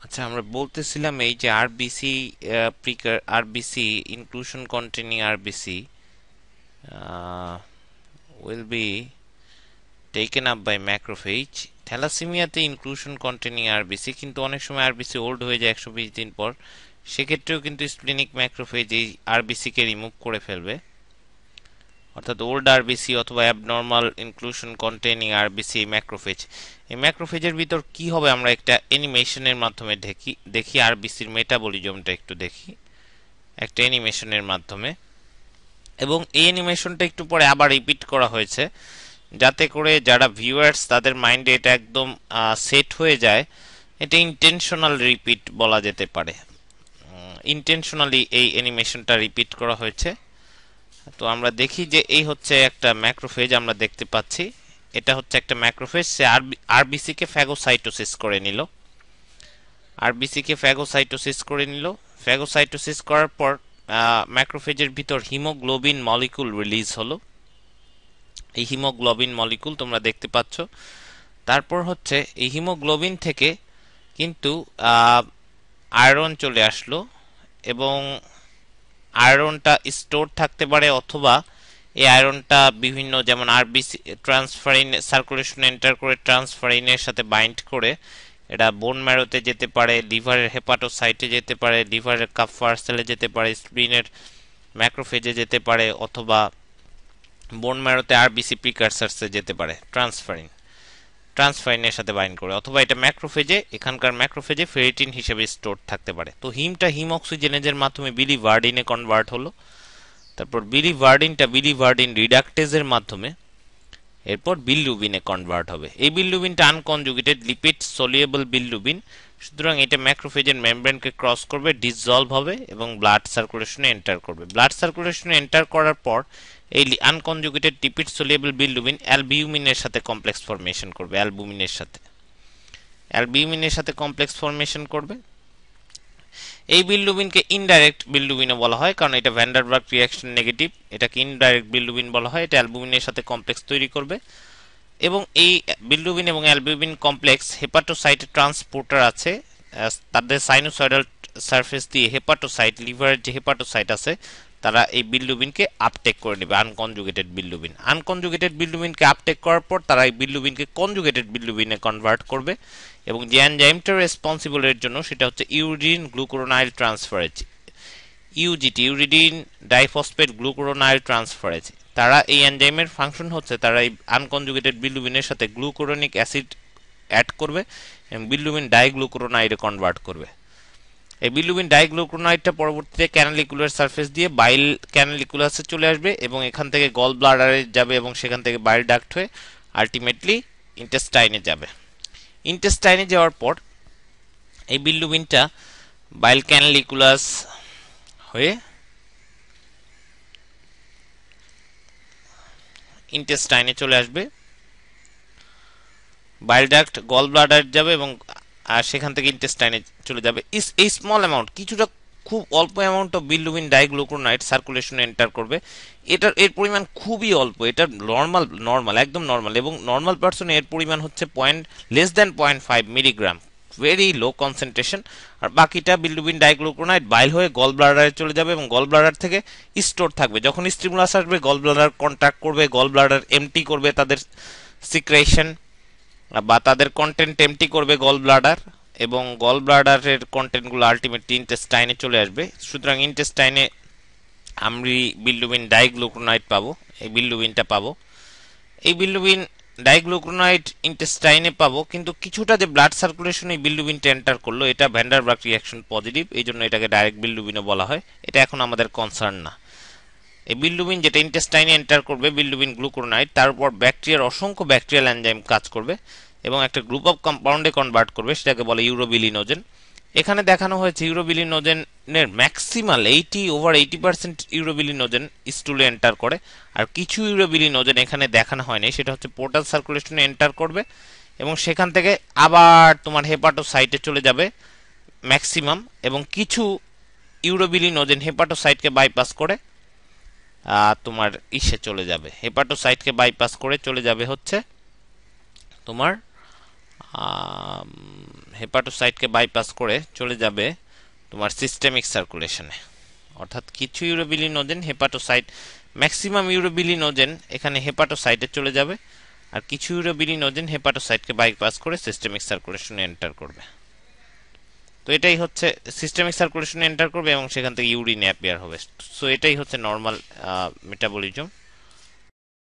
আচ্ছা, আমরা বলতেছিলাম এই যে RBC RBC inclusion containing RBC will be taken up by macrophage থ্যালাসেমিয়াতে ইনক্লুশন কন্টেনিং আরবিসি, কিন্তু অনেক সময় আরবিসি ওল্ড হয়ে যায় 120 দিন পর। সেক্ষেত্রেও কিন্তু স্প্লিনিক ম্যাক্রোফেজ এই আরবিসি কে রিমুভ করে ফেলবে, অর্থাৎ ওল্ড আরবিসি অথবা abnormal inclusion containing RBC macrophage. এই ম্যাক্রোফেজের ভিতর কি হবে আমরা একটা অ্যানিমেশনের মাধ্যমে দেখি আরবিসির মেটাবলিজমটা একটু দেখি একটা অ্যানিমেশনের মাধ্যমে। এবং এই অ্যানিমেশনটা একটু পরে আবার রিপিট করা হয়েছে, যাতে করে যারা ভিউয়ার্স তাদের মাইন্ডে এটা একদম সেট হয়ে যায়। এটা ইন্টেনশনাল রিপিট বলা যেতে পারে, ইন্টেনশনালি এই অ্যানিমেশনটা রিপিট করা হয়েছে। তো আমরা দেখি যে এই হচ্ছে একটা ম্যাক্রোফেজ আমরা দেখতে পাচ্ছি। এটা হচ্ছে একটা ম্যাক্রোফেজ, সে আরবিসি কে ফ্যাগোসাইটোসিস করে নিল। আরবিসি কে ফ্যাগোসাইটোসিস করে নিল। ফ্যাগোসাইটোসিস করার পর ম্যাক্রোফেজের ভিতর হিমোগ্লোবিন মলিকুল রিলিজ হলো। এই হিমোগ্লোবিন মলিকুল তোমরা দেখতে পাচ্ছ। তারপর হচ্ছে এই হিমোগ্লোবিন থেকে কিন্তু আয়রন চলে আসলো, এবং আয়রনটা স্টোর থাকতে পারে, অথবা এই আয়রনটা বিভিন্ন যেমন আরবিসি ট্রান্সফারিন সার্কুলেশন এন্টার করে ট্রান্সফারিনের সাথে বাইন্ড করে এটা বোন ম্যারোতে যেতে পারে, লিভারের হেপাটোসাইটে যেতে পারে, লিভারের কাফার সেলে যেতে পারে, স্প্লিনের ম্যাক্রোফেজে যেতে পারে, অথবা বোন ম্যারোতে আরবিসি প্রিকারসার্সে যেতে পারে ট্রান্সফারিনের সাথে বাইন্ড করে, অথবা এটা ম্যাক্রোফেজে এখানকার ম্যাক্রোফেজে ফেরিটিন হিসেবে স্টোর থাকতে পারে। তো হিমটা হিম অক্সিজেনেজের মাধ্যমে বিলিভার্ডিনে কনভার্ট হলো। তারপর বিলিভার্ডিন রিডাকটেজের মাধ্যমে এরপর বিলিরুবিনে কনভার্ট হবে। এই বিলিরুবিনটা আনকনজুগেটেড লিপিড সলিউবল বিলিরুবিন, সুতরাং এটা ম্যাক্রোফেজের মেমব্রেনকে ক্রস করবে, ডিসলভ হবে এবং ব্লাড সার্কুলেশনে এন্টার করবে। ব্লাড সার্কুলেশনে এন্টার করার পর এই আনকনজুগেটেড লিপিড সলিউবল বিলিরুবিন অ্যালবিউমিনের সাথে কমপ্লেক্স ফর্মেশন করবে। অ্যালবিউমিনের সাথে কমপ্লেক্স ফর্মেশন করবে। এই বিলিরুবিনকে ইনডাইরেক্ট বিলিরুবিনও বলা হয়, কারণ এটা ভ্যান্ডারবার্গ রিঅ্যাকশন নেগেটিভ। এটাকে ইনডাইরেক্ট বিলিরুবিন বলা হয়। এটা অ্যালবুমিনের সাথে কমপ্লেক্স তৈরি করবে, এবং এই বিলিরুবিন এবং অ্যালবুমিন কমপ্লেক্স হেপাটোসাইটে ট্রান্সপোর্টার আছে। তাদের সাইনোসয়েডাল সারফেস দিয়ে হেপাটোসাইট, লিভারের যে হেপাটোসাইট আছে, তারা এই বিলিরুবিনকে আপটেক করে নেবে। আনকনজুগেটেড বিলিরুবিনকে আপটেক করার পর তারা এই বিলিরুবিনকে কনজুগেটেড বিলিরুবিনে কনভার্ট করবে, এবং যে এনজাইমটা রেসপন্সিবল এর জন্য সেটা হচ্ছে uridine glucuronyl transferase, UGT, uridine diphosphate glucuronyl transferase. তারা এই এনজাইমের ফাংশন হচ্ছে তারা এই আনকনজুগেটেড বিলিরুবিনের সাথে গ্লুকুরোনিক অ্যাসিড অ্যাড করবে এবং বিলিরুবিন ডাইগ্লুকুরোনাইডে কনভার্ট করবে। এই বিলিরুবিন ডাইগ্লুকুরোনাইডটা পরবর্তীতে ক্যানালিকুলার সারফেস দিয়ে বাইল ক্যানালিকুলাসে চলে আসবে, এবং এখান থেকে গল ব্লাডারে যাবে, এবং সেখান থেকে বাইল ডাক্ট হয়ে আলটিমেটলি ইন্টেস্টাইনে যাবে। ইন্টেস্টাইনে যাওয়ার পর এই বিলিরুবিনটা বাইল ক্যানালিকুলাস হয়ে ইন্টেস্টাইনে চলে আসবে, বাইল ডাক্ট গল ব্লাডার যাবে, এবং সেখান থেকে ইন্টেস্টাইনে চলে যাবে। এই স্মল অ্যামাউন্ট, কিছুটা খুব অল্প অ্যামাউন্ট অফ বিলিরুবিন ডাইগ্লুকুরোনাইড সার্কুলেশনে এন্টার করবে। এর পরিমাণ খুবই অল্প, এটা একদম নর্মাল, এবং নর্মাল পারসনে এর পরিমাণ হচ্ছে less than 0.5 মিলিগ্রাম, ভেরি লো কনসেন্ট্রেশন। আর বাকিটা বিলিরুবিন ডাইগ্লুকুরোনাইড বাইল হয়ে গল ব্লাডারে চলে যাবে, এবং গল ব্লাডার থেকে স্টোর থাকবে। যখন স্টিমুলাস আসবে গল ব্লাডার কন্ট্রাক্ট করবে, গল ব্লাডার এমটি করবে তাদের সিক্রেশন বা তাদের কন্টেন্ট এমটি করবে গল ব্লাডার, এবং গল ব্লাডারের কন্টেন্টগুলো আলটিমেটলি ইন্টেস্টাইনে চলে আসবে। সুতরাং ইন্টেস্টাইনে আমরা বিলিরুবিন ডাইগ্লুকুরোনাইড পাবো, এই বিলিরুবিনটা পাবো। এই বিলিরুবিন ডাইগ্লুকুরোনাইড ইন্টেস্টাইনে পাবো, কিন্তু কিছুটা যে ব্লাড সার্কুলেশনে বিলিরুবিনটা এন্টার করলো, এটা ভ্যান্ডারবার্গ রিঅ্যাকশন পজিটিভ, এই জন্য এটাকে ডাইরেক্ট বিলিরুবিনও বলা হয়। এটা এখন আমাদের কনসার্ন না। এই বিলিরুবিন যেটা ইন্টেস্টাইনে এন্টার করবে, বিলিরুবিন গ্লুকুরোনাইড, তার উপর ব্যাকটেরিয়ার অসংখ্য ব্যাকটেরিয়াল এনজাইম কাজ করবে এবং একটা গ্রুপ অফ কম্পাউন্ডে কনভার্ট করবে, সেটাকে বলে ইউরোবিলিনোজেন। এখানে দেখানো হয়েছে ইউরোবিলিনোজেনের ম্যাক্সিমাল 80% ইউরোবিলিনোজেন স্টুলে এন্টার করে, আর কিছু ইউরোবিলিনোজেন এখানে দেখানো হয়নি, সেটা হচ্ছে পোর্টাল সার্কুলেশনে এন্টার করবে, এবং সেখান থেকে আবার তোমার হেপাটোসাইটে চলে যাবে ম্যাক্সিমাম, এবং কিছু ইউরোবিলিনোজেন হেপাটোসাইটকে বাইপাস করে তোমার চলে যাবে, হেপাটোসাইটকে বাইপাস করে চলে যাবে হচ্ছে তোমার হেপাটোসাইটকে বাইপাস করে চলে যাবে তোমার সিস্টেমিক সার্কুলেশনে। অর্থাৎ কিছু ইউরোবিলিনোজেন হেপাটোসাইট, ম্যাক্সিমাম ইউরোবিলিনোজেন এখানে হেপাটোসাইটে চলে যাবে, আর কিছু ইউরোবিলিনোজেন হেপাটোসাইটকে বাইপাস করে সিস্টেমিক সার্কুলেশনে এন্টার করবে। তো এটাই হচ্ছে সিস্টেমিক সার্কুলেশনে এন্টার করবে এবং সেখান থেকে ইউরিনে অ্যাপিয়ার হবে। সো এটাই হচ্ছে নর্মাল মেটাবলিজম।